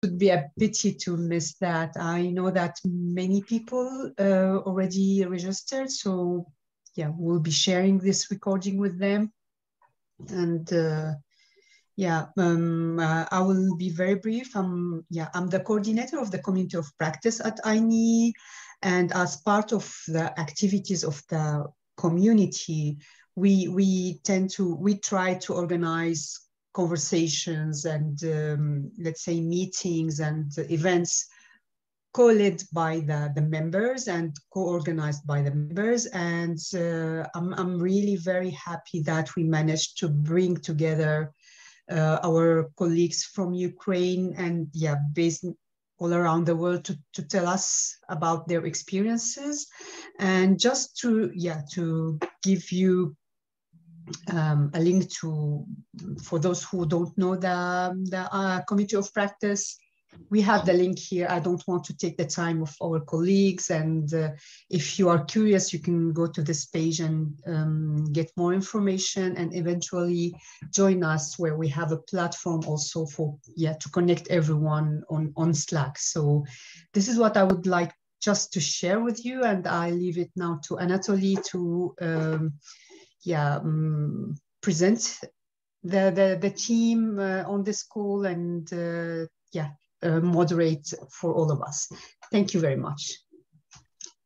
would be a pity to miss that. I know that many people already registered, so yeah, we'll be sharing this recording with them. And I will be very brief. I'm the coordinator of the Community of Practice at INEE, and as part of the activities of the community, we try to organize conversations and let's say meetings and events co-led by the members and co-organized by the members. And I'm really very happy that we managed to bring together our colleagues from Ukraine and based all around the world to tell us about their experiences. And just to give you a link for those who don't know the Community of Practice, we have the link here. I don't want to take the time of our colleagues, and if you are curious, you can go to this page and get more information and eventually join us, where we have a platform also for to connect everyone on Slack. So this is what I would like just to share with you, and I leave it now to Anatoly to present the team on this call and moderate for all of us. Thank you very much.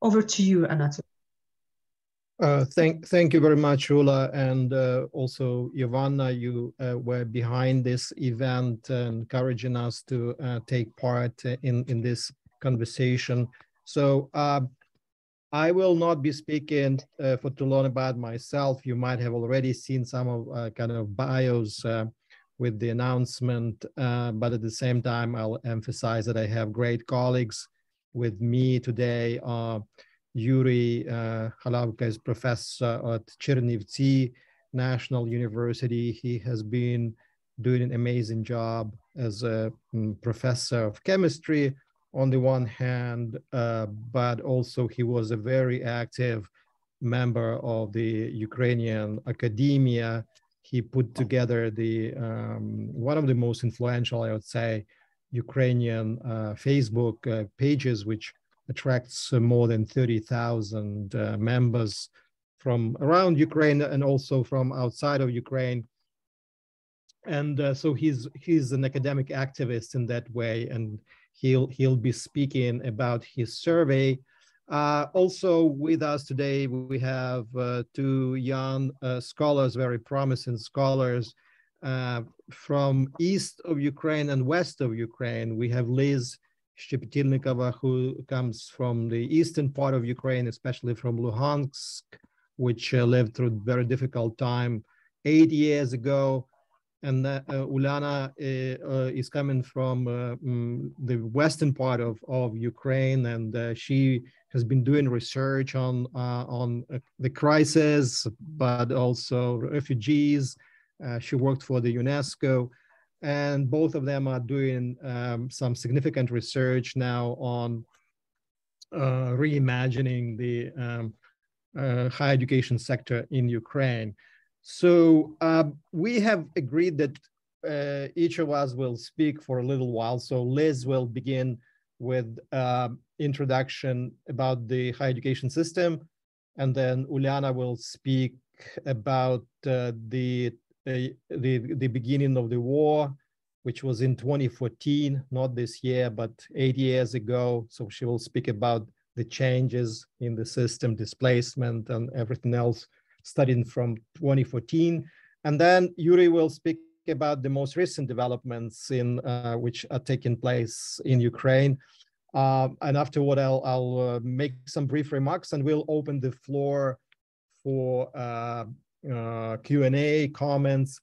Over to you, Anatoly. Thank you very much, Ula, and also Ivana, you were behind this event, encouraging us to take part in this conversation. So I will not be speaking for too long about myself. You might have already seen some of kind of bios with the announcement, but at the same time, I'll emphasize that I have great colleagues with me today. Yuriy Khalavka is professor at Chernivtsi National University. He has been doing an amazing job as a professor of chemistry on the one hand, but also he was a very active member of the Ukrainian academia. He put together the one of the most influential, I would say, Ukrainian Facebook pages, which attracts more than 30,000 members from around Ukraine and also from outside of Ukraine. And so he's an academic activist in that way, and he'll be speaking about his survey. Also with us today, we have two young scholars, very promising scholars from east of Ukraine and west of Ukraine. We have Liz Shchepetylnykova, who comes from the eastern part of Ukraine, especially from Luhansk, which lived through a very difficult time 8 years ago. And Uliana is coming from the western part of Ukraine, and she has been doing research on the crisis, but also refugees. She worked for the UNESCO, and both of them are doing some significant research now on reimagining the higher education sector in Ukraine. So we have agreed that each of us will speak for a little while. So Liz will begin with introduction about the higher education system, and then Uliana will speak about the beginning of the war, which was in 2014, not this year, but 8 years ago. So she will speak about the changes in the system, displacement, and everything else, studying from 2014. And then Yuriy will speak about the most recent developments in which are taking place in Ukraine. And afterward, I'll make some brief remarks, and we'll open the floor for Q&A, comments.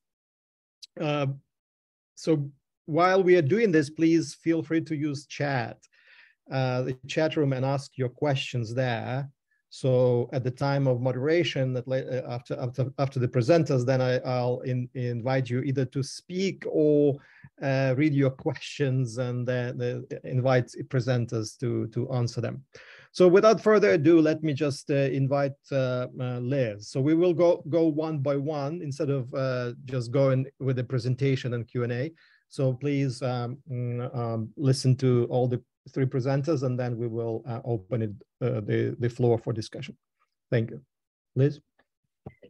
So while we are doing this, please feel free to use the chat room, and ask your questions there. So at the time of moderation, after the presenters, then I'll invite you either to speak or read your questions, and invite presenters to answer them. So without further ado, let me just invite Liz. So we will go one by one instead of just going with the presentation and Q&A. So please listen to all the three presenters, and then we will open the floor for discussion. Thank you. Liz?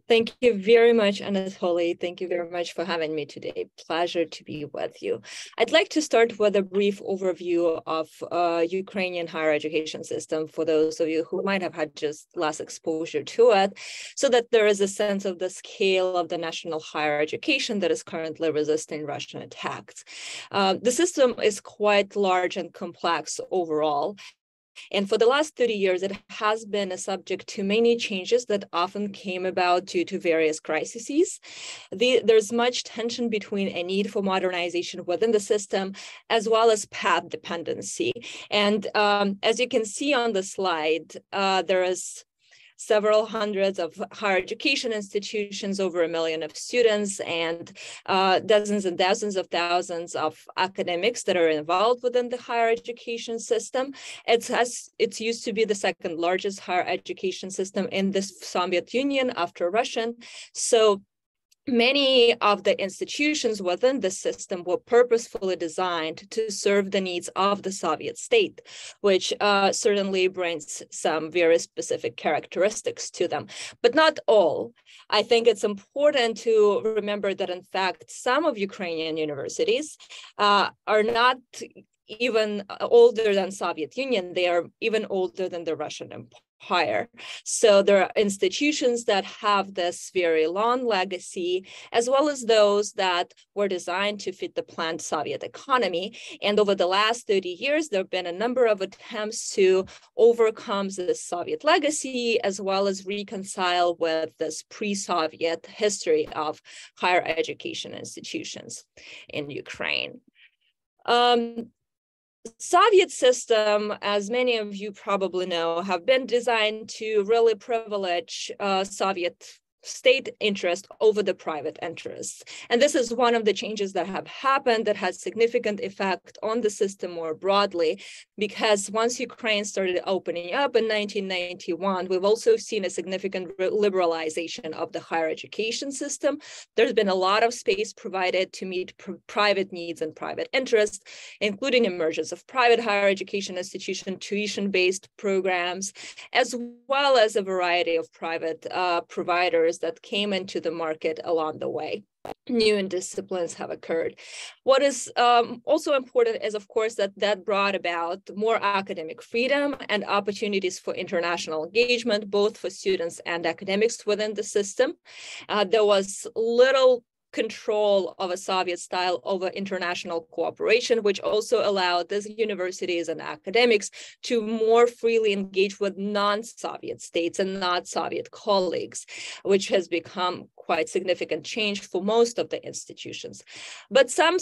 Thank you very much, Anatoly. Thank you very much for having me today. Pleasure to be with you. I'd like to start with a brief overview of Ukrainian higher education system for those of you who might have had just less exposure to it, so that there is a sense of the scale of the national higher education that is currently resisting Russian attacks. The system is quite large and complex overall. And for the last 30 years, it has been a subject to many changes that often came about due to various crises. There's much tension between a need for modernization within the system, as well as path dependency. And as you can see on the slide, there is several hundreds of higher education institutions, over 1 million of students, and dozens and dozens of thousands of academics that are involved within the higher education system. It's used to be the second largest higher education system in the Soviet Union after Russian. So many of the institutions within the system were purposefully designed to serve the needs of the Soviet state, which certainly brings some very specific characteristics to them, but not all. I think it's important to remember that, in fact, some of Ukrainian universities are not even older than Soviet Union. They are even older than the Russian Empire. So there are institutions that have this very long legacy, as well as those that were designed to fit the planned Soviet economy. And over the last 30 years, there have been a number of attempts to overcome the Soviet legacy, as well as reconcile with this pre-Soviet history of higher education institutions in Ukraine. Soviet system, as many of you probably know, have been designed to really privilege Soviet state interest over the private interests. And this is one of the changes that have happened that has significant effect on the system more broadly, because once Ukraine started opening up in 1991, we've also seen a significant liberalization of the higher education system. There's been a lot of space provided to meet private needs and private interests, including emergence of private higher education institution, tuition-based programs, as well as a variety of private providers that came into the market along the way. New disciplines have occurred. What is also important is, of course, that brought about more academic freedom and opportunities for international engagement, both for students and academics within the system. There was little control of a Soviet style over international cooperation, which also allowed these universities and academics to more freely engage with non-Soviet states and not Soviet colleagues, which has become quite significant change for most of the institutions. But some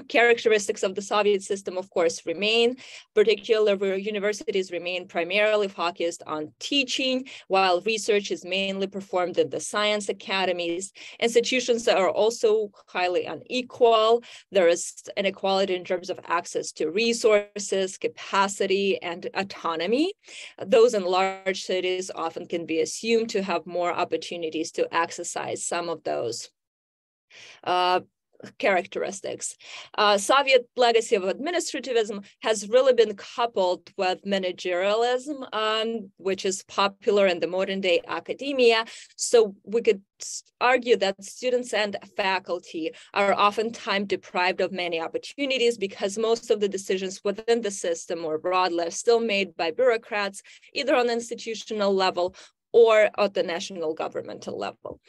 characteristics of the Soviet system, of course, remain, particularly where universities remain primarily focused on teaching, while research is mainly performed in the science academies. Institutions are also highly unequal. There is inequality in terms of access to resources, capacity, and autonomy. Those in large cities often can be assumed to have more opportunities to exercise some of those characteristics. Soviet legacy of administrativism has really been coupled with managerialism, which is popular in the modern day academia. So we could argue that students and faculty are oftentimes deprived of many opportunities because most of the decisions within the system more broadly are still made by bureaucrats, either on institutional level or at the national governmental level.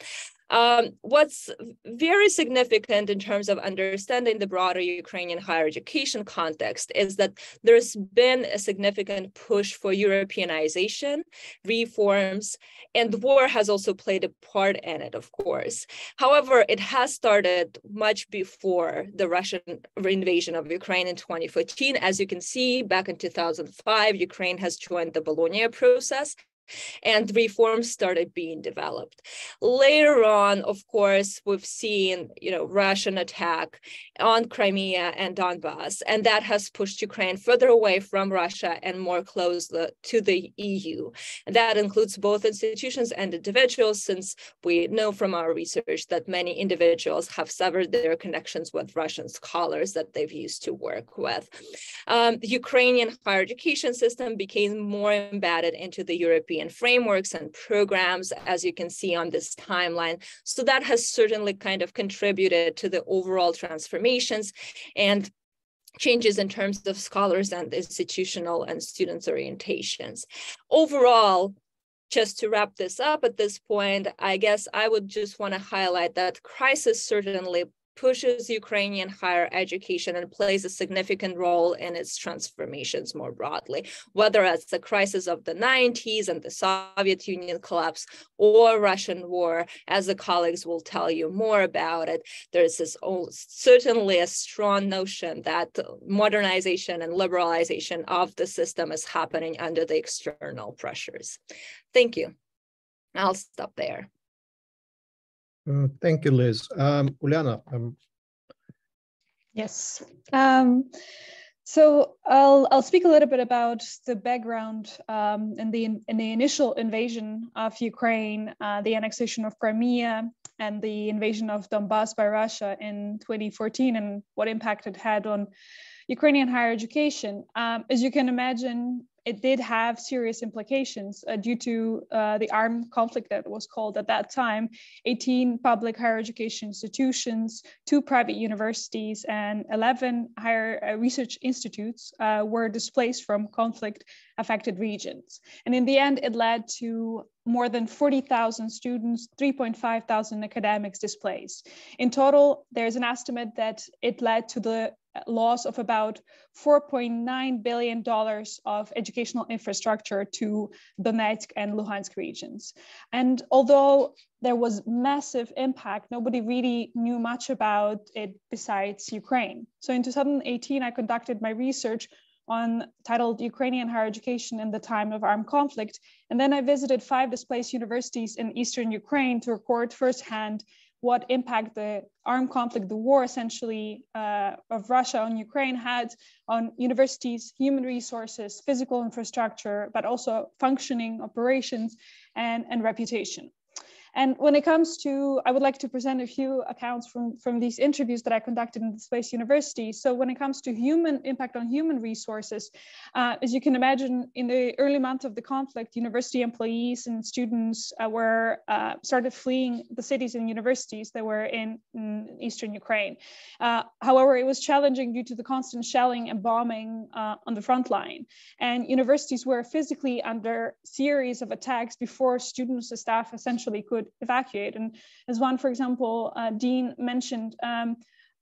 What's very significant in terms of understanding the broader Ukrainian higher education context is that there's been a significant push for Europeanization, reforms, and war has also played a part in it, of course. However, it has started much before the Russian invasion of Ukraine in 2014. As you can see, back in 2005, Ukraine has joined the Bologna process. and reforms started being developed. Later on, of course, we've seen, Russian attack on Crimea and Donbass, and that has pushed Ukraine further away from Russia and more close to the EU. And that includes both institutions and individuals, since we know from our research that many individuals have severed their connections with Russian scholars that they've used to work with. The Ukrainian higher education system became more embedded into the European frameworks and programs, as you can see on this timeline. So that has certainly kind of contributed to the overall transformations and changes in terms of scholars and institutional and students' orientations. Overall, just to wrap this up at this point, I guess I would just want to highlight that crisis certainly pushes Ukrainian higher education and plays a significant role in its transformations more broadly, whether it's the crisis of the 90s and the Soviet Union collapse or Russian war. As the colleagues will tell you more about it, there's certainly a strong notion that modernization and liberalization of the system is happening under the external pressures. Thank you. I'll stop there. Thank you, Liz. Uliana. Yes. So I'll speak a little bit about the background in the initial invasion of Ukraine, the annexation of Crimea, and the invasion of Donbass by Russia in 2014, and what impact it had on Ukrainian higher education. As you can imagine, it did have serious implications due to the armed conflict that was called at that time. 18 public higher education institutions, 2 private universities, and 11 higher research institutes were displaced from conflict-affected regions. And in the end, it led to more than 40,000 students, 3,500 academics displaced. In total, there's an estimate that it led to the loss of about $4.9 billion of educational infrastructure to Donetsk and Luhansk regions. And although there was massive impact, nobody really knew much about it besides Ukraine. So in 2018, I conducted my research titled Ukrainian Higher Education in the Time of Armed Conflict. And then I visited 5 displaced universities in Eastern Ukraine to record firsthand what impact the armed conflict, the war essentially of Russia on Ukraine had on universities, human resources, physical infrastructure, but also functioning operations and reputation. And when it comes to, I would like to present a few accounts from these interviews that I conducted in displaced universities. So when it comes to impact on human resources, as you can imagine, in the early months of the conflict, university employees and students started fleeing the cities and universities that were in Eastern Ukraine. However, it was challenging due to the constant shelling and bombing on the front line. And universities were physically under series of attacks before students and staff essentially could evacuate. And as one, for example, Dean mentioned,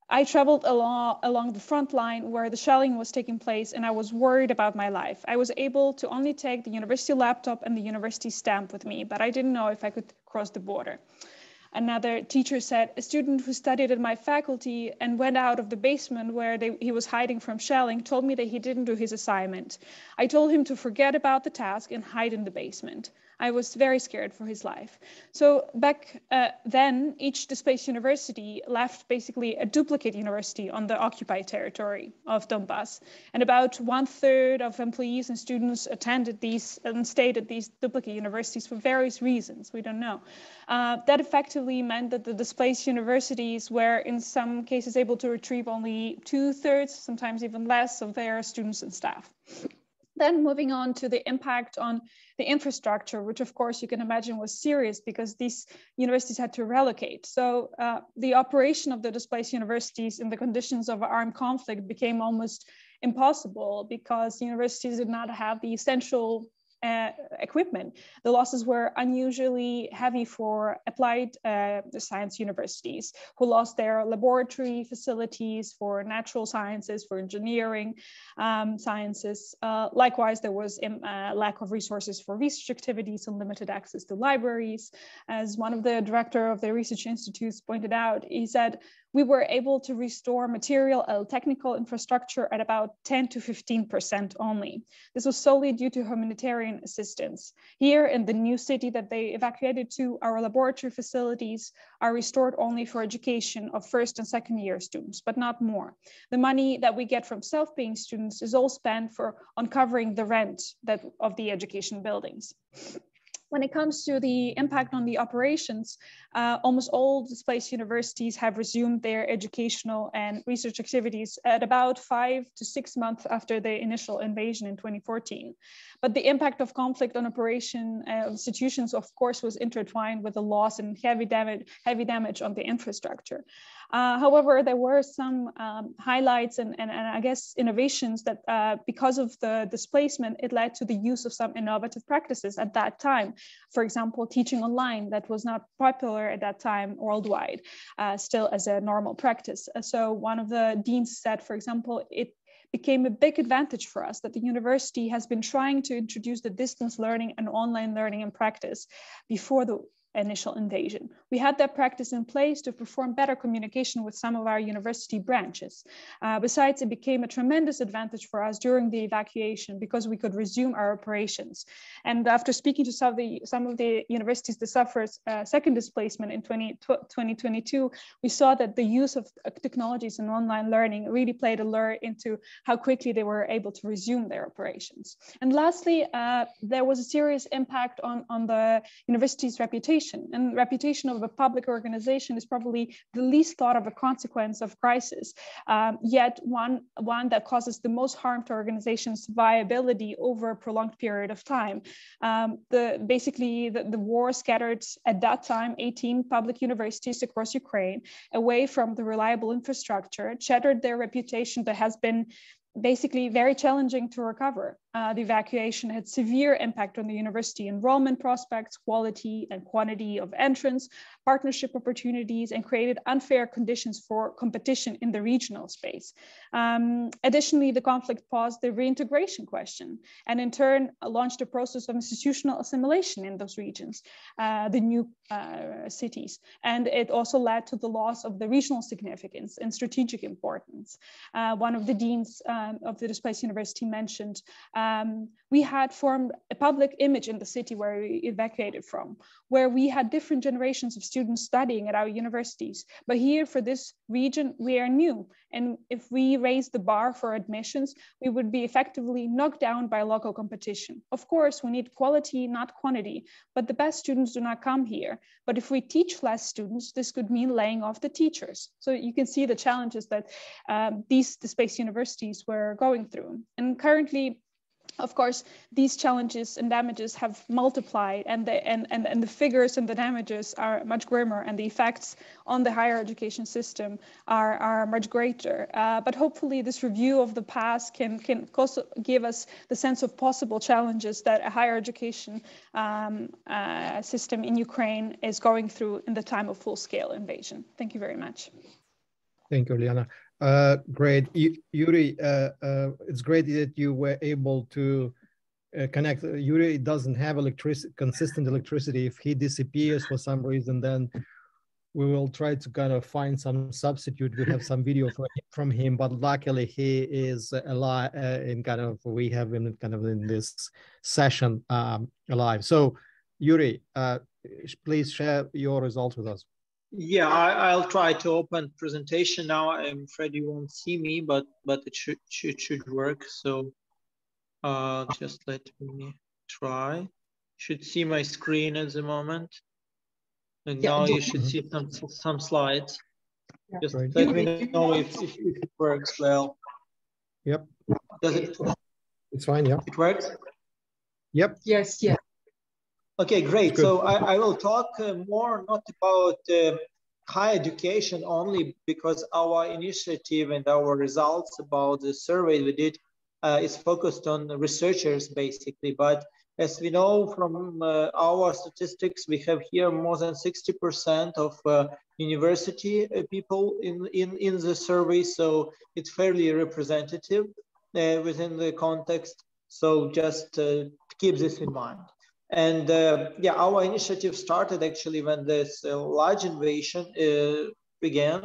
I traveled along the front line where the shelling was taking place, and I was worried about my life. I was able to only take the university laptop and the university stamp with me, but I didn't know if I could cross the border. Another teacher said, a student who studied at my faculty and went out of the basement where he was hiding from shelling told me that he didn't do his assignment. I told him to forget about the task and hide in the basement. I was very scared for his life. So back then, each displaced university left basically a duplicate university on the occupied territory of Donbass. And about 1/3 of employees and students attended these and stayed at these duplicate universities for various reasons. We don't know. That effectively meant that the displaced universities were in some cases able to retrieve only 2/3, sometimes even less, of their students and staff. Then moving on to the impact on the infrastructure, which of course you can imagine was serious because these universities had to relocate. So the operation of the displaced universities in the conditions of armed conflict became almost impossible because universities did not have the essential equipment. The losses were unusually heavy for applied science universities who lost their laboratory facilities for natural sciences, for engineering sciences. Likewise, there was a lack of resources for research activities and limited access to libraries. As one of the director of the research institutes pointed out, he said, we were able to restore material and technical infrastructure at about 10 to 15% only. This was solely due to humanitarian assistance. Here in the new city that they evacuated to, our laboratory facilities are restored only for education of first and second year students, but not more. The money that we get from self-paying students is all spent on covering the rent of the education buildings. When it comes to the impact on the operations, almost all displaced universities have resumed their educational and research activities at about 5 to 6 months after the initial invasion in 2014. But the impact of conflict on operation institutions, of course, was intertwined with the loss and heavy damage on the infrastructure. However, there were some highlights and I guess innovations that because of the displacement, it led to the use of some innovative practices at that time. For example, teaching online that was not popular at that time worldwide, still as a normal practice. So one of the deans said, for example, it became a big advantage for us that the university has been trying to introduce the distance learning and online learning in practice before the initial invasion. We had that practice in place to perform better communication with some of our university branches. Besides, it became a tremendous advantage for us during the evacuation because we could resume our operations. And after speaking to some of the universities that suffered second displacement in 2022, we saw that the use of technologies and online learning really played a lure into how quickly they were able to resume their operations. And lastly, there was a serious impact on the university's reputation. And reputation of a public organization is probably the least thought of a consequence of crisis, yet one that causes the most harm to organizations' viability over a prolonged period of time. Basically, the war scattered at that time 18 public universities across Ukraine away from the reliable infrastructure, shattered their reputation that has been basically very challenging to recover. The evacuation had severe impact on the university enrollment prospects, quality and quantity of entrance, partnership opportunities, and created unfair conditions for competition in the regional space. Additionally, the conflict paused the reintegration question and in turn launched a process of institutional assimilation in those regions, the new cities. And it also led to the loss of the regional significance and strategic importance. One of the deans of the displaced university mentioned, we had formed a public image in the city where we evacuated from, where we had different generations of students studying at our universities. But here for this region, we are new. And if we raise the bar for admissions, we would be effectively knocked down by local competition. Of course, we need quality, not quantity, but the best students do not come here. But if we teach less students, this could mean laying off the teachers. So you can see the challenges that these displaced universities were going through. And currently, of course, these challenges and damages have multiplied, and the figures and the damages are much grimmer, and the effects on the higher education system are much greater. But hopefully this review of the past can also give us the sense of possible challenges that a higher education system in Ukraine is going through in the time of full-scale invasion. Thank you very much. Thank you, Uliana. Great. Yuriy, it's great that you were able to connect. Yuriy doesn't have consistent electricity. If he disappears for some reason, then we will try to kind of find some substitute. We have some video from him, but luckily he is alive we have him kind of in this session alive. So Yuriy, please share your results with us. Yeah, I'll try to open presentation now. I'm afraid you won't see me, but it should work. So just let me try. Should see my screen at the moment, and now you should see some slides. Yeah. Just let me know if it works well. Yep. Does it? It's fine. Yeah. It works. Yep. Yes. Yeah. Okay, great. So I will talk more not about higher education only, because our initiative and our results about the survey we did is focused on the researchers basically. But as we know from our statistics, we have here more than 60% of university people in the survey. So it's fairly representative within the context. So just keep this in mind. And yeah, our initiative started actually when this large invasion began.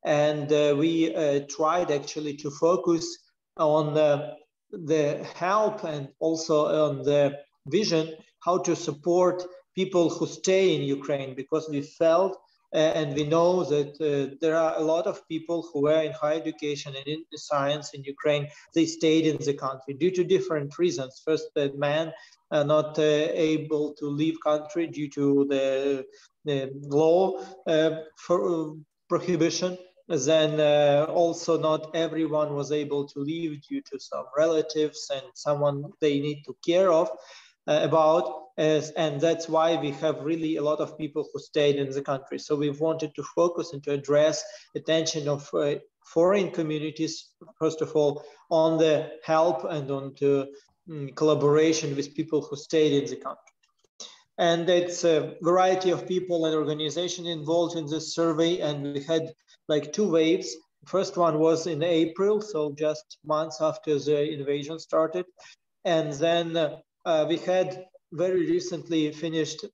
And we tried actually to focus on the help and also on the vision how to support people who stay in Ukraine, because we felt and we know that there are a lot of people who were in higher education and in science in Ukraine. They stayed in the country due to different reasons. First, the men are not able to leave country due to the law for prohibition. Then also not everyone was able to leave due to some relatives and someone they need to care of about, and that's why we have really a lot of people who stayed in the country. So we wanted to focus and to address attention of foreign communities, first of all, on the help and on the collaboration with people who stayed in the country. And it's a variety of people and organizations involved in this survey, and we had like 2 waves. First one was in April, so just months after the invasion started. And then we had very recently finished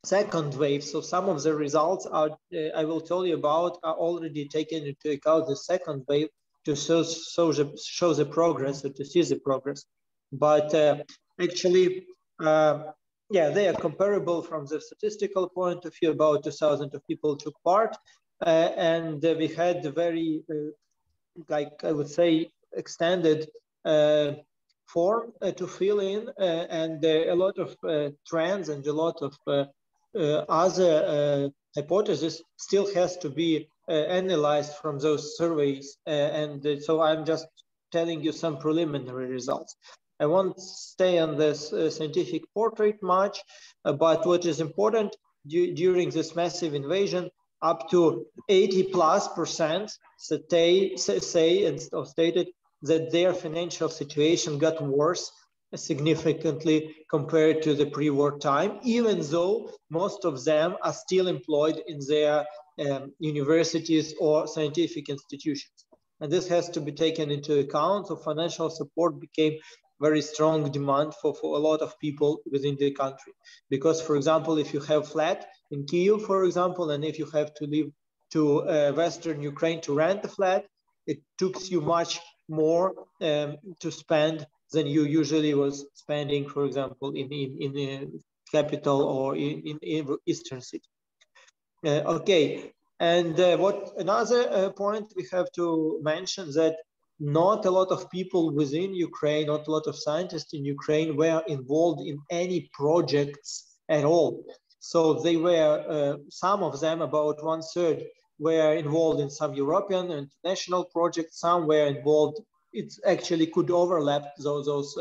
second wave. So some of the results are, I will tell you about, are already taken into account the second wave to show the progress or to see the progress. But actually, yeah, they are comparable from the statistical point of view. About 2,000 of people took part, and we had very, like I would say, extended form to fill in, and a lot of trends and a lot of other hypotheses still has to be analyzed from those surveys. And so I'm just telling you some preliminary results. I won't stay on this scientific portrait much, but what is important during this massive invasion, up to 80+% say and stated that their financial situation got worse significantly compared to the pre-war time, even though most of them are still employed in their universities or scientific institutions. And this has to be taken into account. So financial support became very strong demand for a lot of people within the country. Because, for example, if you have flat in Kyiv, for example, and if you have to leave to Western Ukraine to rent a flat, it took you much more to spend than you usually was spending, for example, in the capital or in Eastern city. Okay, and what another point we have to mention that not a lot of people within Ukraine, not a lot of scientists in Ukraine were involved in any projects at all. So they were, some of them, about 1/3, were involved in some European and international projects. Some were involved, it actually could overlap those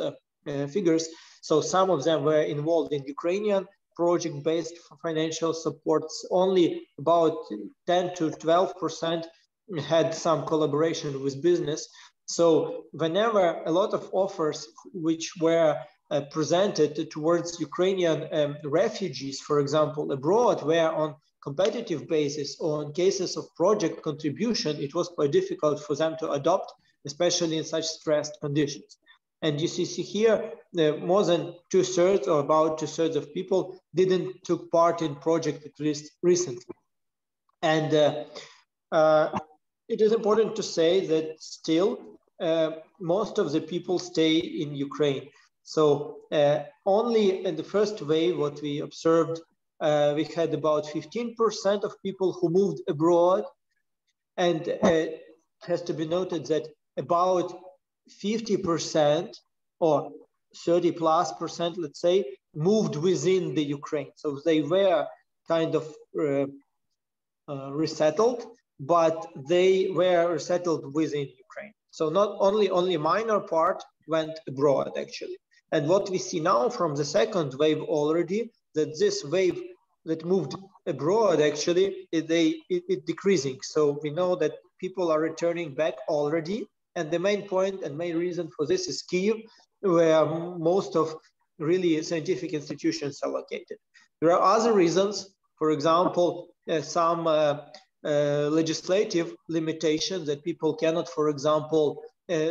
figures. So some of them were involved in Ukrainian project-based financial supports. Only about 10 to 12% had some collaboration with business. So whenever a lot of offers which were presented towards Ukrainian refugees, for example, abroad, were on competitive basis or in cases of project contribution, it was quite difficult for them to adopt, especially in such stressed conditions. And you see here, more than 2/3 or about 2/3 of people didn't took part in project at least recently. And it is important to say that still most of the people stay in Ukraine. So only in the first wave, what we observed, we had about 15% of people who moved abroad. And it has to be noted that about 50% or 30+%, let's say, moved within the Ukraine. So they were kind of resettled, but they were resettled within Ukraine. So not only minor part went abroad, actually. And what we see now from the second wave already, that this wave that moved abroad, actually, it decreasing. So we know that people are returning back already. And the main point and main reason for this is Kyiv, where most of really scientific institutions are located. There are other reasons. For example, some legislative limitations that people cannot, for example,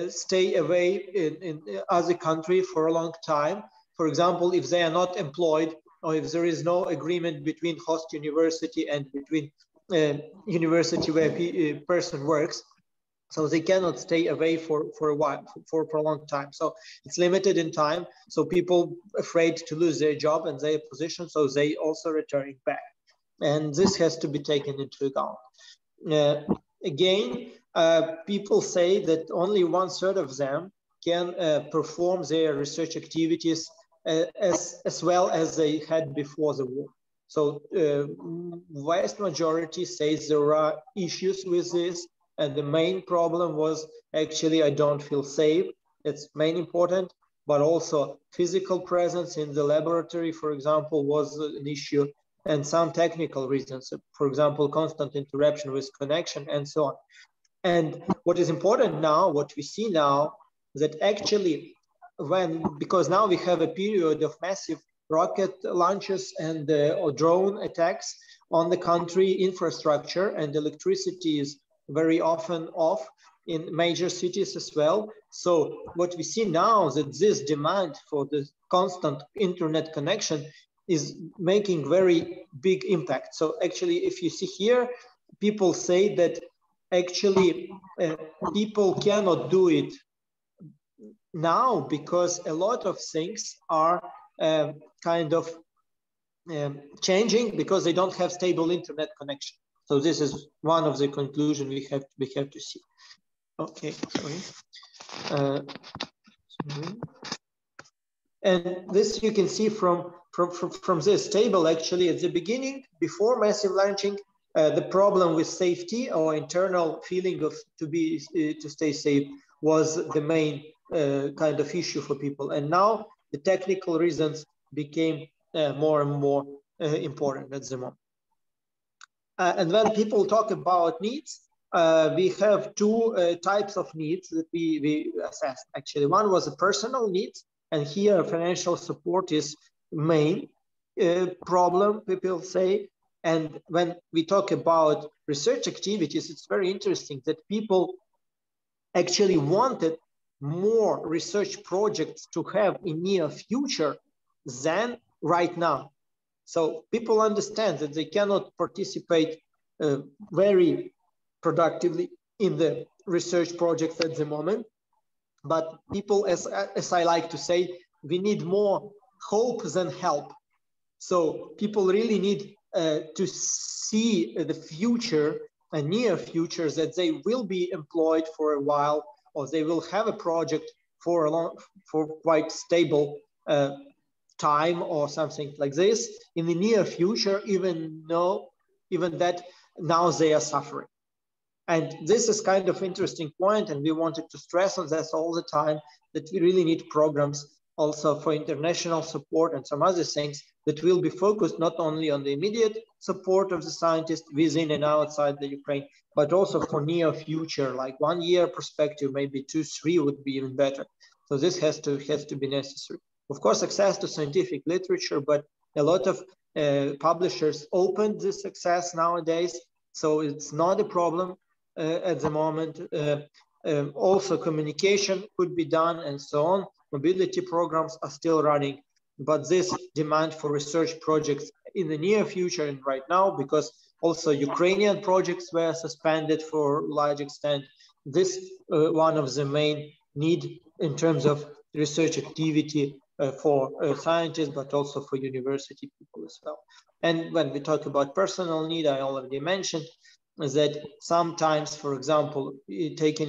stay away in other country for a long time. For example, if they are not employed or if there is no agreement between host university and between university where a person works. So they cannot stay away for a while, for a long time. So it's limited in time. So people afraid to lose their job and their position, so they also returning back. And this has to be taken into account. Again, people say that only 1/3 of them can perform their research activities as well as they had before the war. So vast majority says there are issues with this. And the main problem was actually, I don't feel safe. It's main important, but also physical presence in the laboratory, for example, was an issue, and some technical reasons, for example, constant interruption with connection and so on. And what is important now, what we see now, that actually because now we have a period of massive rocket launches and drone attacks on the country infrastructure, and electricity is very often off in major cities as well. So what we see now is that this demand for the constant internet connection is making very big impact. So actually, if you see here, people say that actually people cannot do it now because a lot of things are kind of changing because they don't have stable internet connection. So this is one of the conclusions we have to see. Okay, sorry. And this you can see from this table. Actually, at the beginning, before massive launching, the problem with safety or internal feeling of to stay safe was the main kind of issue for people. And now the technical reasons became more and more important at the moment. And when people talk about needs, we have two types of needs that we assessed. Actually, one was a personal needs, and here financial support is main problem, people say. And when we talk about research activities, it's very interesting that people actually wanted more research projects to have in near future than right now. So people understand that they cannot participate very productively in the research projects at the moment. But people, as I like to say, we need more hope than help. So people really need to see the future, a near future, that they will be employed for a while, or they will have a project for quite stable time or something like this in the near future, even that now they are suffering. And this is kind of interesting point, and we wanted to stress on this all the time, that we really need programs also for international support and some other things that will be focused not only on the immediate support of the scientists within and outside the Ukraine, but also for near future, like 1 year perspective, maybe 2, 3 would be even better. So this has to be necessary. Of course, access to scientific literature, but a lot of publishers opened this access nowadays, so it's not a problem at the moment. Also communication could be done and so on. Mobility programs are still running, but this demand for research projects in the near future and right now, because also Ukrainian projects were suspended for a large extent, this one of the main need in terms of research activity for scientists, but also for university people as well. And when we talk about personal need, I already mentioned that sometimes, for example, taking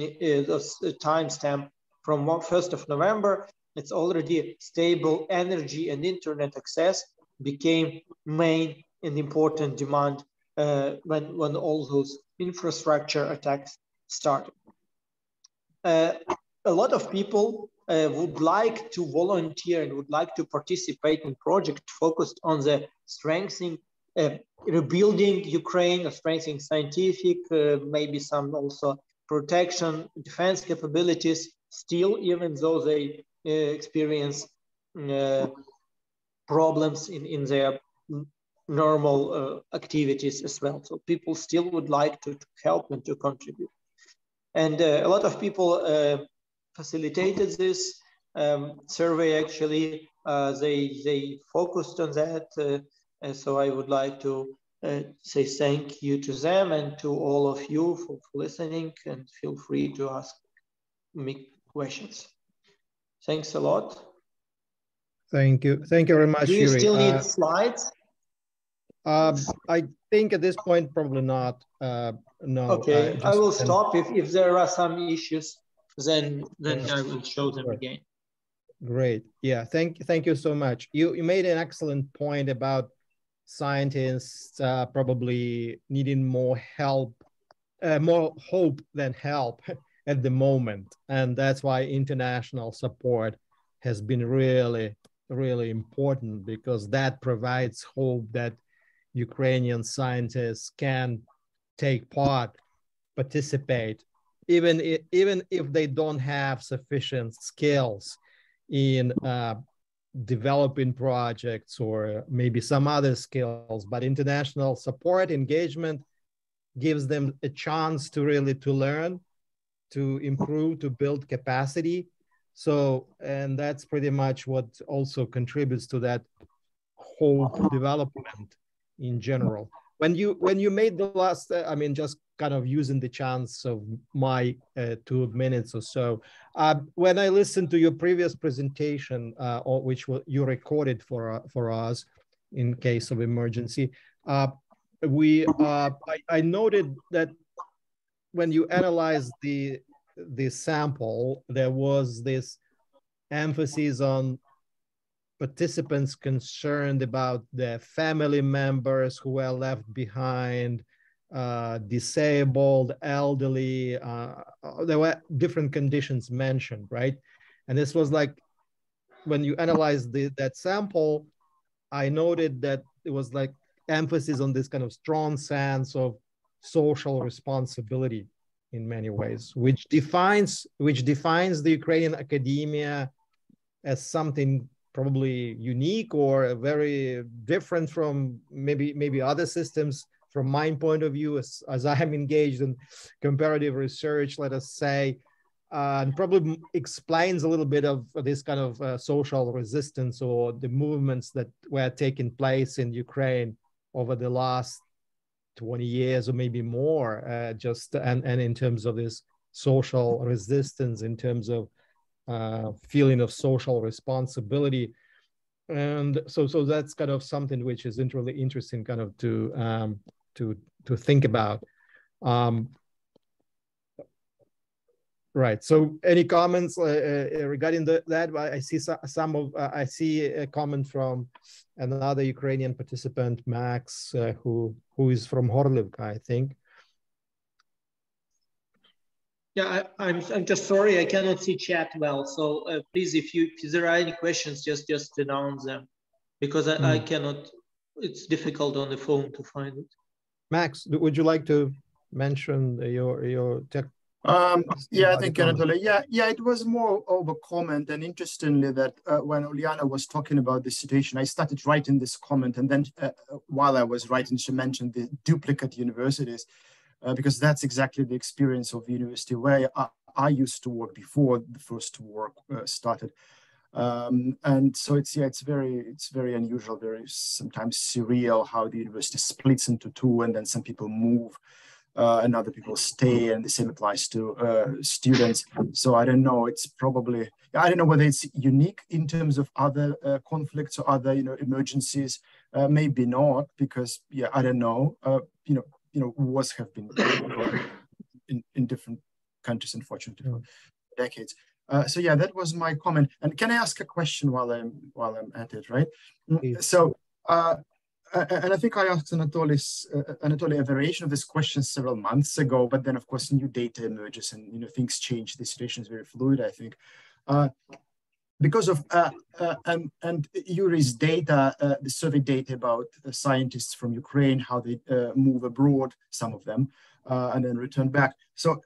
the timestamp from 1st of November, it's already stable energy and internet access became main and important demand when all those infrastructure attacks started. A lot of people would like to volunteer and would like to participate in projects focused on the strengthening, rebuilding Ukraine, or strengthening scientific, maybe some also protection, defense capabilities, still, even though they experience problems in their normal activities as well. So people still would like to help and to contribute. And a lot of people facilitated this survey. Actually, they focused on that. And so I would like to say thank you to them and to all of you for listening, and feel free to ask me questions. Thanks a lot. Thank you. Thank you very much, Do you Yuriy. still need slides? I think at this point, probably not. No. Okay, I will stop. If there are some issues, then I will show them again. Great. Yeah. Thank you so much. You made an excellent point about scientists probably needing more help, more hope than help at the moment, and that's why international support has been really, really important, because that provides hope that Ukrainian scientists can take part, participate, even if they don't have sufficient skills in developing projects or maybe some other skills, but international support engagement gives them a chance to really to learn, to improve, to build capacity. So, and that's pretty much what also contributes to that hope development in general. When you made the last, I mean, just kind of using the chance of my 2 minutes or so, when I listened to your previous presentation, which you recorded for us in case of emergency, I noted that when you analyzed the sample, there was this emphasis on participants concerned about their family members who were left behind, disabled, elderly. There were different conditions mentioned, right? And this was like, when you analyze that sample, I noted that it was like emphasis on this kind of strong sense of social responsibility in many ways, which defines the Ukrainian academia as something probably unique or very different from maybe other systems. From my point of view, as I am engaged in comparative research, let us say, and probably explains a little bit of this kind of social resistance or the movements that were taking place in Ukraine over the last 20 years or maybe more, and in terms of this social resistance, in terms of feeling of social responsibility. And so that's kind of something which is really interesting kind of to think about. Right. So any comments regarding that? I see I see a comment from another Ukrainian participant, Max, who is from Khalavka, I think. Yeah, I'm just sorry, I cannot see chat well. So please, if there are any questions, just announce them, because I cannot. It's difficult on the phone to find it. Max, would you like to mention your tech? Yeah, thank you, Anatoly. Yeah, it was more of a comment, and interestingly that when Uliana was talking about the situation, I started writing this comment, and then while I was writing, she mentioned the duplicate universities. Because that's exactly the experience of the university where I used to work before the first war started, and so it's very unusual, very sometimes surreal how the university splits into two, and then some people move, and other people stay, and the same applies to students. So I don't know. It's probably, I don't know whether it's unique in terms of other conflicts or other emergencies. Maybe not, because I don't know. Wars have been in different countries, unfortunately, for decades. So yeah, that was my comment. And can I ask a question while I'm at it, right? So, and I think I asked Anatoly a variation of this question several months ago, but then of course new data emerges and things change. The situation is very fluid, I think. Because of and Yuriy's data, the survey data about scientists from Ukraine, how they move abroad, some of them, and then return back. So,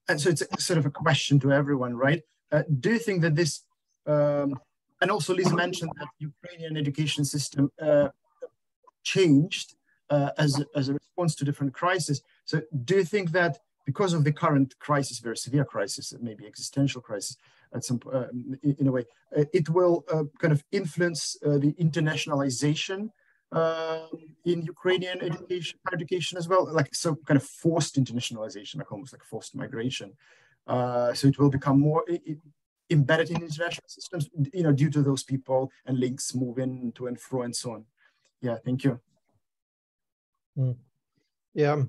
and so it's sort of a question to everyone, right? Do you think that this, and also Liz mentioned that Ukrainian education system changed as a response to different crises. So, do you think that because of the current crisis, very severe crisis, maybe existential crisis, at some in a way, it will kind of influence the internationalization in Ukrainian education as well, like so kind of forced internationalization, like almost like forced migration. So it will become more embedded in international systems, you know, due to those people and links moving to and fro and so on. Yeah, thank you. Yeah,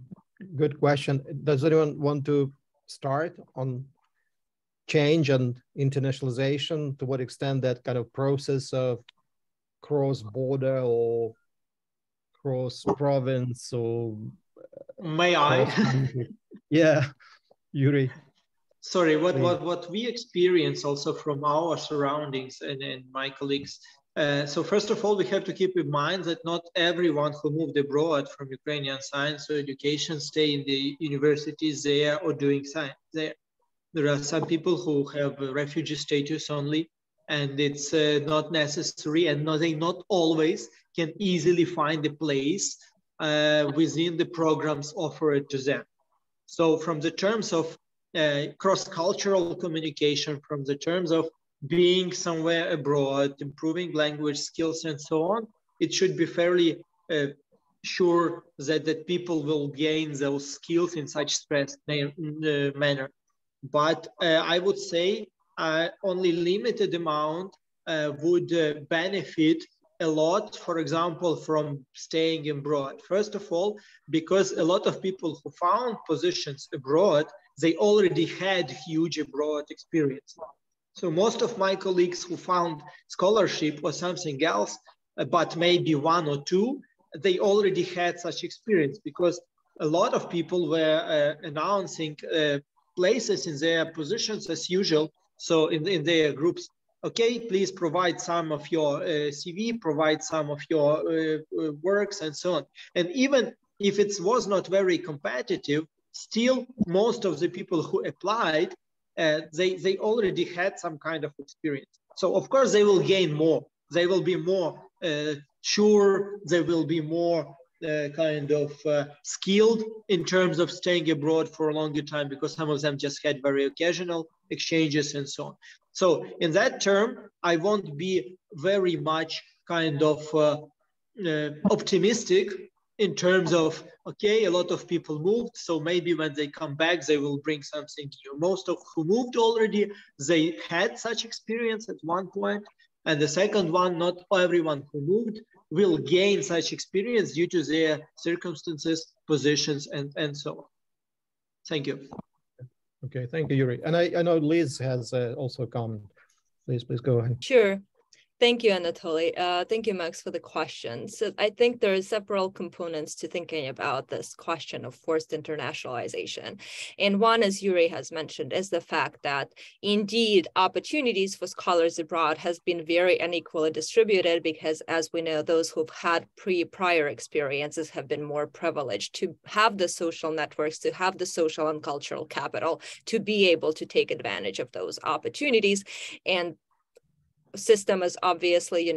good question. Does anyone want to start on change and internationalization? To what extent that kind of process of cross-border or cross-province or may I? Yeah, Yuriy. Sorry, what we experience also from our surroundings and my colleagues. So first of all, we have to keep in mind that not everyone who moved abroad from Ukrainian science or education stay in the universities there or doing science there. There are some people who have refugee status only, and it's not necessary, and they not always can easily find a place within the programs offered to them. So from the terms of cross-cultural communication, from the terms of being somewhere abroad, improving language skills and so on, it should be fairly sure that people will gain those skills in such stressed manner. But I would say only limited amount would benefit a lot, for example, from staying abroad. First of all, because a lot of people who found positions abroad, they already had huge abroad experience. So most of my colleagues who found scholarship or something else, but maybe one or two, they already had such experience, because a lot of people were announcing places in their positions as usual. So in their groups, okay, please provide some of your CV, provide some of your works and so on. And even if it was not very competitive, still most of the people who applied, they already had some kind of experience. So of course they will gain more. They will be more sure, they will be more kind of skilled in terms of staying abroad for a longer time, because some of them just had very occasional exchanges and so on. So in that term, I won't be very much kind of optimistic in terms of, okay, a lot of people moved, so maybe when they come back, they will bring something new. Most of who moved already, they had such experience at one point. And the second one, not everyone who moved will gain such experience due to their circumstances, positions, and so on. Thank you. Okay, thank you, Yuriy. And I know Liz has also a comment. Please go ahead. Sure. Thank you, Anatoly. Thank you, Max, for the question. So I think there are several components to thinking about this question of forced internationalization. And one, as Yuriy has mentioned, is the fact that indeed opportunities for scholars abroad has been very unequally distributed, because as we know, those who've had prior experiences have been more privileged to have the social networks, to have the social and cultural capital, to be able to take advantage of those opportunities. And system is obviously,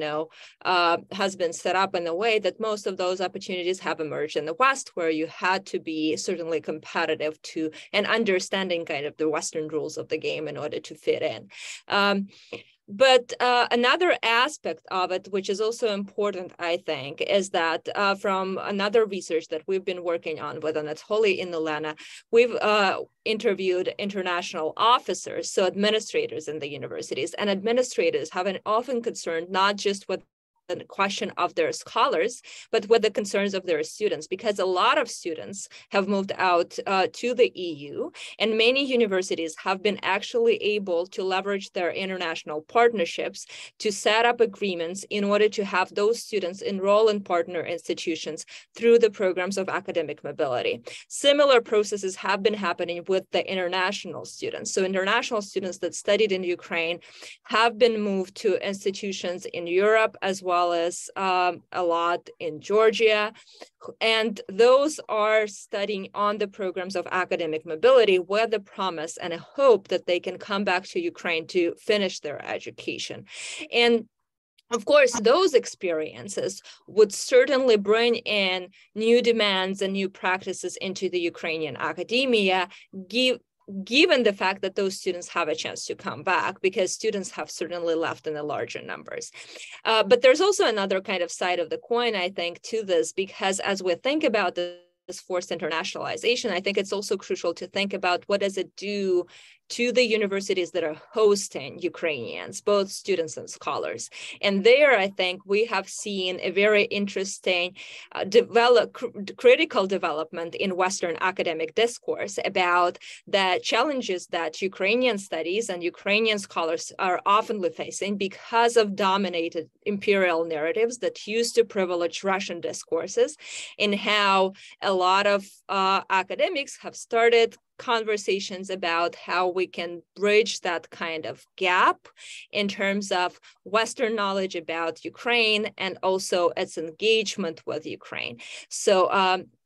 has been set up in a way that most of those opportunities have emerged in the West, where you had to be certainly competitive to and understanding kind of the Western rules of the game in order to fit in. But another aspect of it, which is also important, I think, is that from another research that we've been working on with Anatoly and Uliana, we've interviewed international officers, so administrators in the universities, and administrators have an often concerned not just with the question of their scholars, but with the concerns of their students, because a lot of students have moved out to the EU, and many universities have been actually able to leverage their international partnerships to set up agreements in order to have those students enroll in partner institutions through the programs of academic mobility. Similar processes have been happening with the international students. So international students that studied in Ukraine have been moved to institutions in Europe, as well as a lot in Georgia. And those are studying on the programs of academic mobility with the promise and a hope that they can come back to Ukraine to finish their education. And of course, those experiences would certainly bring in new demands and new practices into the Ukrainian academia, given the fact that those students have a chance to come back, because students have certainly left in the larger numbers. But there's also another kind of side of the coin, I think, to this, because as we think about this forced internationalization, I think it's also crucial to think about what does it do to the universities that are hosting Ukrainians, both students and scholars. And there, I think we have seen a very interesting critical development in Western academic discourse about the challenges that Ukrainian studies and Ukrainian scholars are often facing because of dominated imperial narratives that used to privilege Russian discourses, and how a lot of academics have started conversations about how we can bridge that kind of gap in terms of Western knowledge about Ukraine and also its engagement with Ukraine. So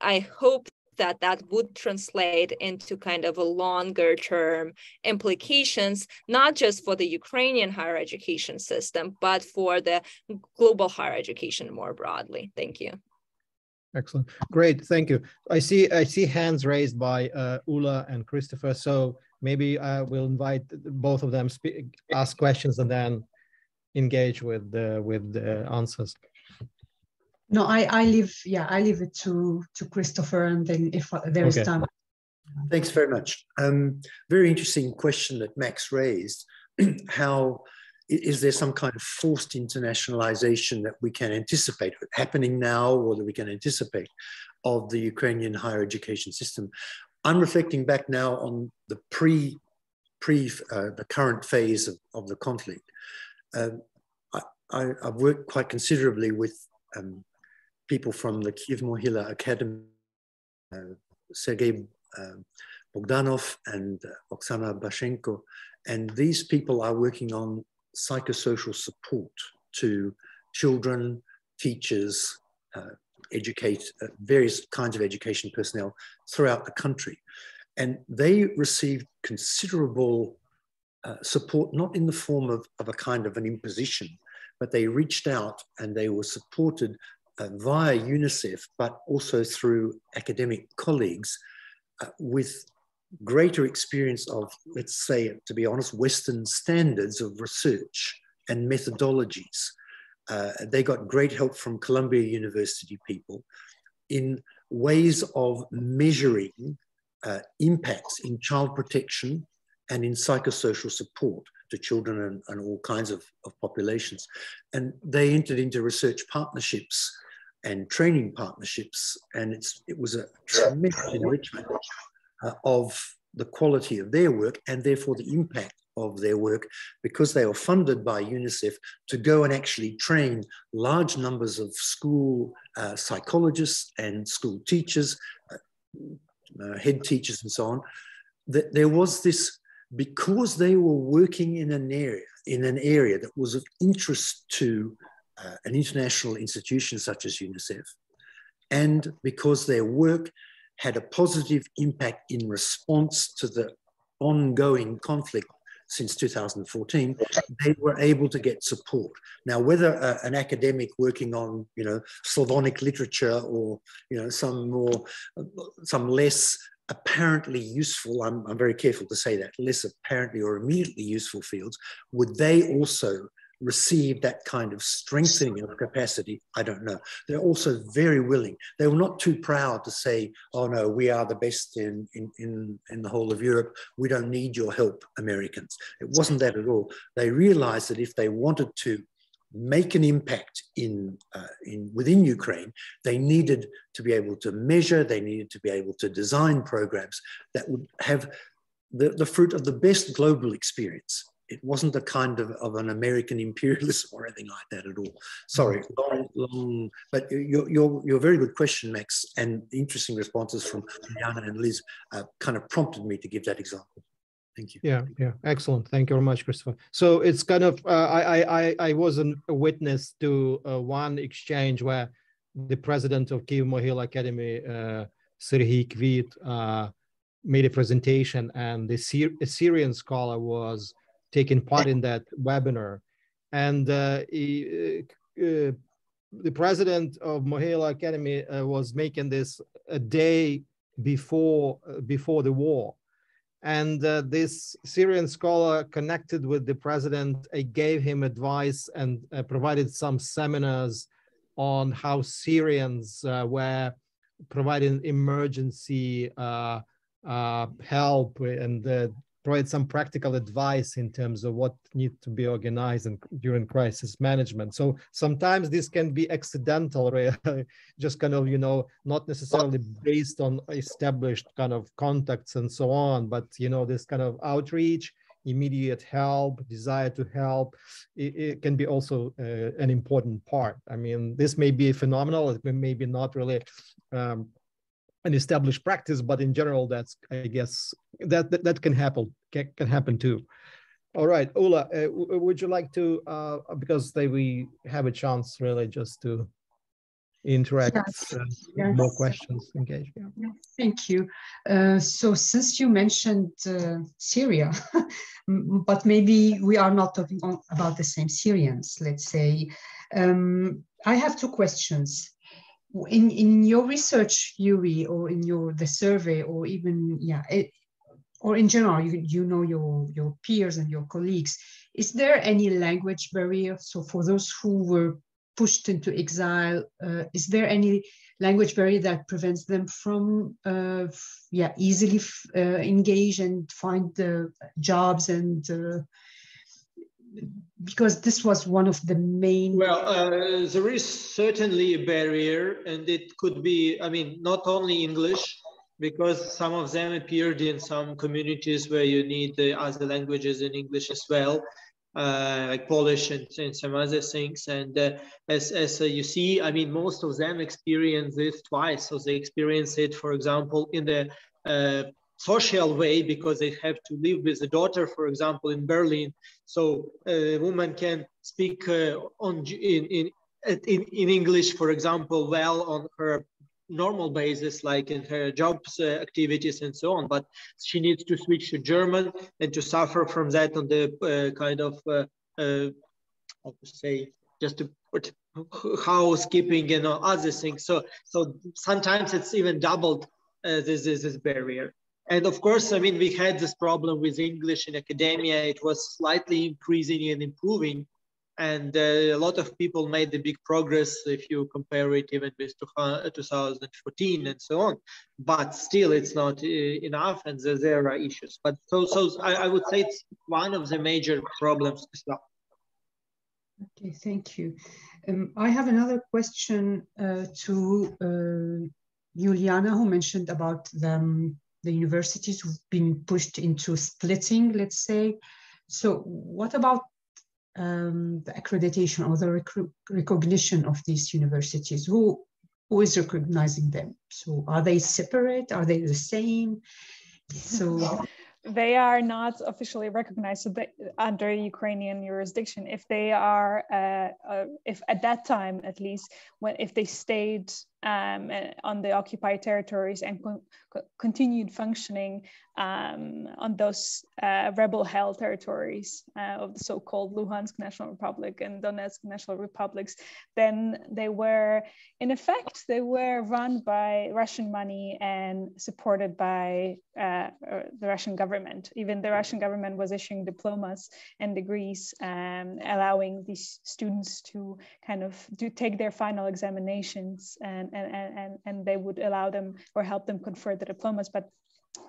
I hope that that would translate into kind of a longer term implications, not just for the Ukrainian higher education system, but for the global higher education more broadly. Thank you. Excellent. Great. Thank you. I see hands raised by Ula and Christopher. So maybe we'll invite both of them ask questions and then engage with the answers. No, I leave it to Christopher, and then if there is time. Thanks very much. Very interesting question that Max raised. How is there some kind of forced internationalization that we can anticipate happening now, or that we can anticipate, of the Ukrainian higher education system? I'm reflecting back now on the the current phase of the conflict. I've worked quite considerably with people from the Kyiv-Mohyla Academy, Sergei Bogdanov and Oksana Bashenko, and these people are working on psychosocial support to children, teachers, various kinds of education personnel throughout the country. And they received considerable support, not in the form of a kind of an imposition, but they reached out and they were supported via UNICEF, but also through academic colleagues with greater experience of, let's say, to be honest, Western standards of research and methodologies. They got great help from Columbia University people in ways of measuring impacts in child protection and in psychosocial support to children and all kinds of populations. And they entered into research partnerships and training partnerships, and it was a tremendous enrichment of the quality of their work, and therefore the impact of their work, because they were funded by UNICEF to go and actually train large numbers of school psychologists and school teachers, head teachers and so on. There was this, because they were working in an area that was of interest to an international institution such as UNICEF, and because their work had a positive impact in response to the ongoing conflict since 2014, they were able to get support. Now, whether an academic working on, Slavonic literature or, some less apparently useful, I'm very careful to say that, less apparently or immediately useful fields, would they also receive that kind of strengthening of capacity? I don't know. They're also very willing. They were not too proud to say, oh no, we are the best in the whole of Europe. We don't need your help, Americans. It wasn't that at all. They realized that if they wanted to make an impact within Ukraine, they needed to be able to measure, they needed to be able to design programs that would have the fruit of the best global experience. It wasn't a kind of an American imperialism or anything like that at all. Sorry, long, but your very good question, Max, and interesting responses from Uliana and Liz kind of prompted me to give that example. Thank you. Yeah, excellent. Thank you very much, Christopher. So it's kind of, I wasn't a witness to one exchange where the president of Kyiv-Mohyla Academy, Serhiy Kvit, made a presentation, and a Syrian scholar was taking part in that webinar, and the president of Mohyla Academy was making this a day before the war, And this Syrian scholar connected with the president, gave him advice and provided some seminars on how Syrians were providing emergency help and provide some practical advice in terms of what needs to be organized during crisis management. So sometimes this can be accidental, really, just kind of, not necessarily based on established kind of contacts and so on, but, this kind of outreach, immediate help, desire to help, it can be also an important part. I mean, this may be phenomenal, it may be not really an established practice, but in general, that's, I guess, that can happen too. All right, Ula, would you like to, because we have a chance really just to interact, yes. More questions, engage. Yeah. Yes, thank you. So since you mentioned Syria, but maybe we are not talking about the same Syrians, let's say. I have two questions. In your research, Yuriy, or in the survey, or even, or in general, your peers and your colleagues, is there any language barrier? So for those who were pushed into exile, is there any language barrier that prevents them from easily engage and find jobs, and because this was one of the main... Well, there is certainly a barrier, and it could be, I mean, not only English, because some of them appeared in some communities where you need other languages in English as well, like Polish and some other things. And as you see, I mean, most of them experience this twice. So they experience it, for example, in the social way, because they have to live with a daughter, for example, in Berlin. So a woman can speak in English, for example, well on her normal basis, like in her jobs activities and so on, but she needs to switch to German and to suffer from that on the kind of how to say, just to put housekeeping and other things. So sometimes it's even doubled this barrier. And of course, I mean, we had this problem with English in academia. It was slightly increasing and improving. And a lot of people made the big progress if you compare it even with 2014 and so on. But still, it's not enough, and there are issues. But so I would say it's one of the major problems as well. Okay, thank you. I have another question to Uliana, who mentioned about the universities who've been pushed into splitting, let's say. So what about the accreditation or the recognition of these universities? Who is recognizing them? So are they separate? Are they the same? So they are not officially recognized under Ukrainian jurisdiction. If they are, if at that time at least, if they stayed on the occupied territories and continued functioning on those rebel-held territories of the so-called Luhansk National Republic and Donetsk National Republics, then they were, in effect, they were run by Russian money and supported by the Russian government. Even the Russian government was issuing diplomas and degrees, allowing these students to kind of take their final examinations, and they would allow them or help them confer the diplomas. But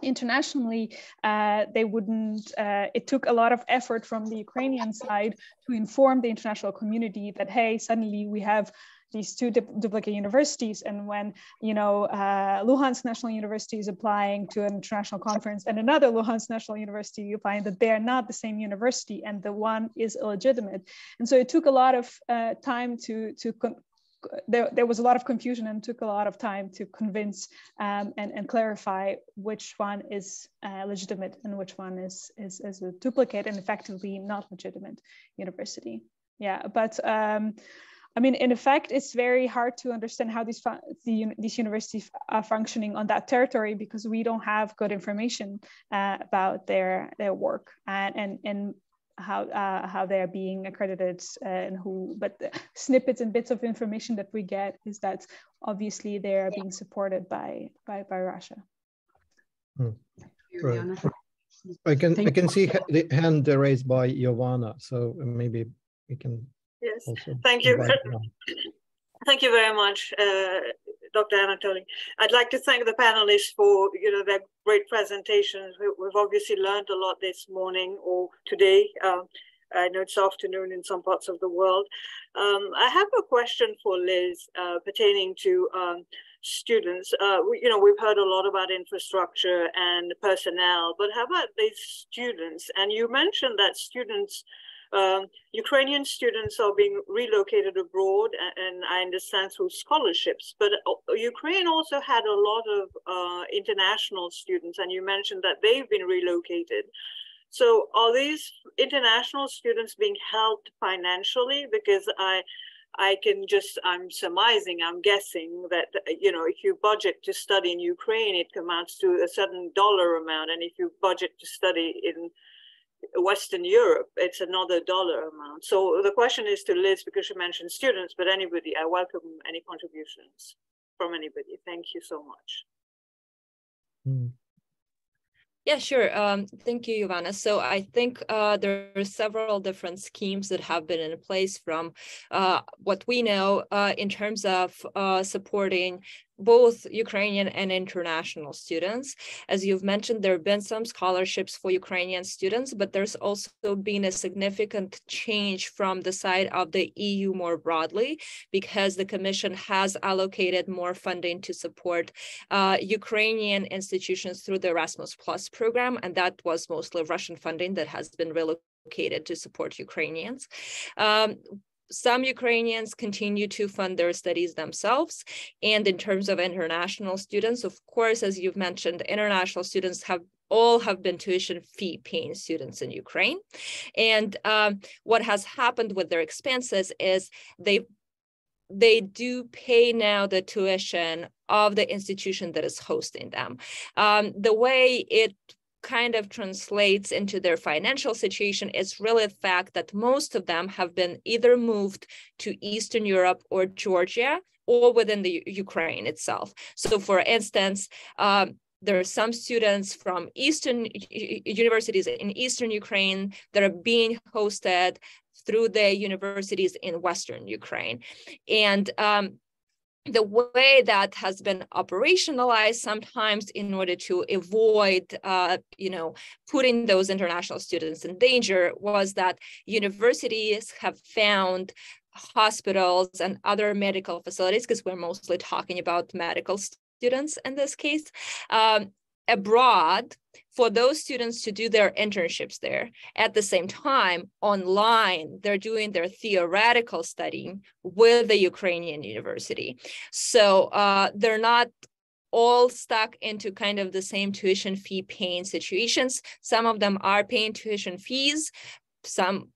internationally, they wouldn't. It took a lot of effort from the Ukrainian side to inform the international community that, hey, suddenly we have these two duplicate universities, and when Luhansk National University is applying to an international conference and another Luhansk National University, you find that they are not the same university and the one is illegitimate. And so it took a lot of time there was a lot of confusion, and took a lot of time to convince and clarify which one is legitimate and which one is a duplicate and effectively not legitimate university. Yeah, but I mean, in effect, it's very hard to understand how these universities are functioning on that territory, because we don't have good information about their work and how they are being accredited and who. But the snippets and bits of information that we get is that obviously they are being supported by Russia. Right. I can see the hand raised by Yuriy, so maybe we can. Yes, also thank you. now. Thank you very much, Dr. Anatoly. I'd like to thank the panelists for their great presentations. We've obviously learned a lot this morning or today. I know it's afternoon in some parts of the world. I have a question for Liz pertaining to students. We've heard a lot about infrastructure and personnel, but how about these students? And you mentioned that students, Ukrainian students are being relocated abroad, and I understand through scholarships, but Ukraine also had a lot of international students, and you mentioned that they've been relocated. So are these international students being helped financially? Because I'm surmising, I'm guessing that, if you budget to study in Ukraine, it amounts to a certain dollar amount. And if you budget to study in Western Europe, it's another dollar amount. So the question is to Liz, because she mentioned students, but anybody, I welcome any contributions from anybody. Thank you so much. Yeah, sure. Thank you, Uliana. So I think there are several different schemes that have been in place from what we know in terms of supporting both Ukrainian and international students. As you've mentioned, there have been some scholarships for Ukrainian students, but there's also been a significant change from the side of the EU more broadly, because the Commission has allocated more funding to support Ukrainian institutions through the Erasmus Plus program, and that was mostly Russian funding that has been relocated to support Ukrainians. Some Ukrainians continue to fund their studies themselves. And in terms of international students, of course, as you've mentioned, international students have been tuition fee paying students in Ukraine. And what has happened with their expenses is they do pay now the tuition of the institution that is hosting them. The way it kind of translates into their financial situation is really the fact that most of them have been either moved to Eastern Europe or Georgia or within the Ukraine itself. So for instance, there are some students from Eastern universities in Eastern Ukraine that are being hosted through the universities in Western Ukraine. And the way that has been operationalized sometimes in order to avoid, putting those international students in danger was that universities have found hospitals and other medical facilities, because we're mostly talking about medical students in this case, abroad for those students to do their internships there. At the same time, online, they're doing their theoretical studying with the Ukrainian university. So they're not all stuck into kind of the same tuition fee paying situations. Some of them are paying tuition fees, some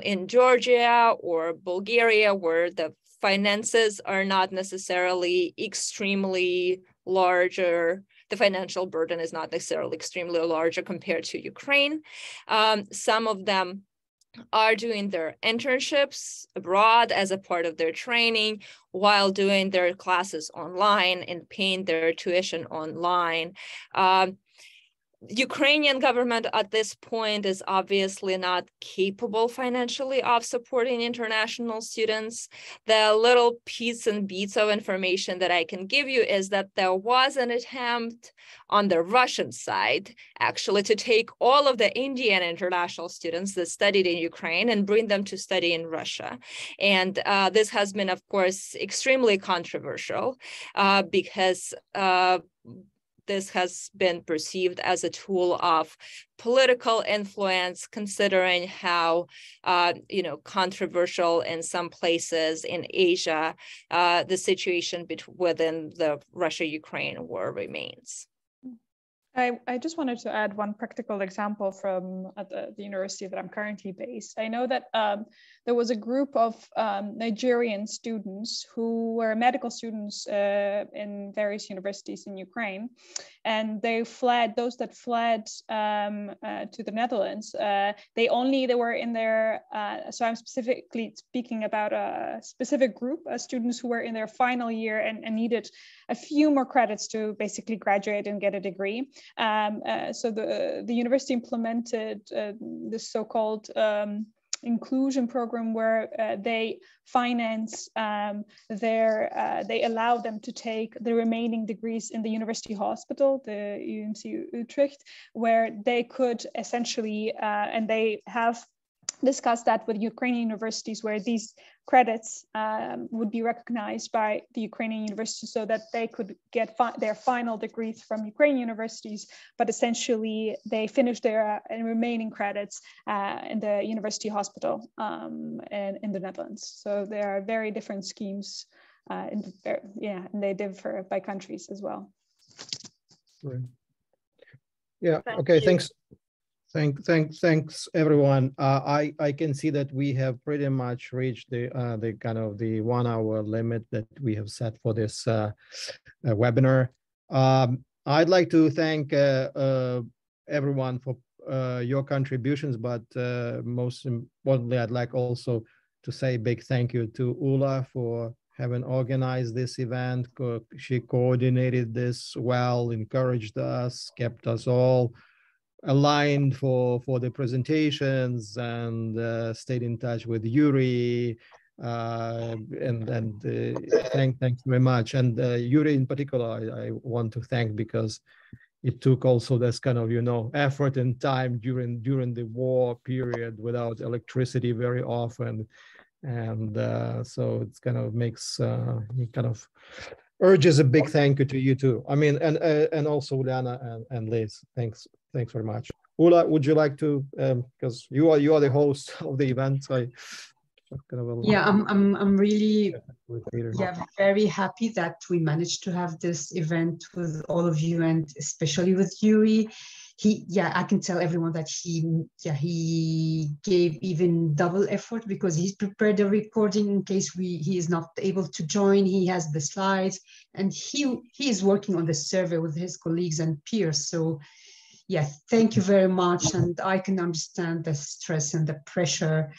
in Georgia or Bulgaria, where the finances are not necessarily extremely larger. The financial burden is not necessarily extremely larger compared to Ukraine. Some of them are doing their internships abroad as a part of their training while doing their classes online and paying their tuition online. Ukrainian government at this point is obviously not capable financially of supporting international students. The little piece and bits of information that I can give you is that there was an attempt on the Russian side actually to take all of the Indian international students that studied in Ukraine and bring them to study in Russia. And this has been, of course, extremely controversial because this has been perceived as a tool of political influence, considering how, controversial in some places in Asia, the situation within the Russia-Ukraine war remains. I just wanted to add one practical example from the university that I'm currently based. I know that there was a group of Nigerian students who were medical students in various universities in Ukraine, and they fled. Those that fled to the Netherlands, they were in their. So I'm specifically speaking about a specific group of students who were in their final year and needed a few more credits to basically graduate and get a degree. So the university implemented this so-called inclusion program where they finance they allow them to take the remaining degrees in the university hospital, the UMC Utrecht, where they could essentially, and they have discussed that with Ukrainian universities, where these credits would be recognized by the Ukrainian universities so that they could get their final degrees from Ukrainian universities, but essentially they finished their remaining credits in the university hospital in the Netherlands. So there are very different schemes, and they differ by countries as well. Right. Yeah, okay, thanks. Thanks everyone. I can see that we have pretty much reached the kind of the 1 hour limit that we have set for this webinar. I'd like to thank everyone for your contributions, but most importantly, I'd like also to say a big thank you to Ula for having organized this event. She coordinated this well, encouraged us, kept us all aligned for the presentations, and stayed in touch with Yuriy, and thanks very much. And Yuriy in particular, I want to thank, because it took also this kind of, you know, effort and time during the war period without electricity very often, and so it's kind of makes it kind of urges a big thank you to you too. I mean, and also Uliana and Liz. Thanks very much. Ula, would you like to, because you are the host of the event, so I'm really very happy that we managed to have this event with all of you, and especially with Yuriy. I can tell everyone that he gave even double effort, because he's prepared the recording in case he is not able to join. He has the slides, and he is working on the survey with his colleagues and peers. So thank you very much, and I can understand the stress and the pressure.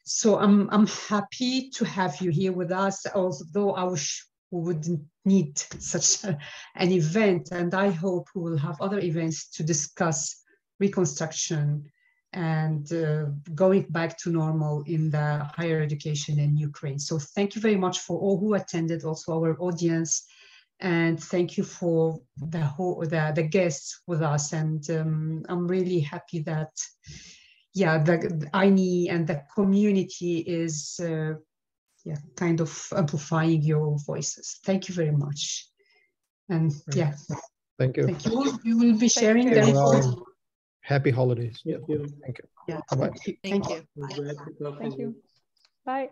So I'm happy to have you here with us, although I wish we wouldn't need such an event, and I hope we will have other events to discuss reconstruction and going back to normal in the higher education in Ukraine. So thank you very much for all who attended, also our audience, and thank you for the guests with us. And I'm really happy that the INEE and the community is kind of amplifying your voices. Thank you very much. And thank you. Thank you. You will be sharing the recording. Happy holidays. Thank you. Yeah. Bye-bye. Thank you. Thank you. Bye.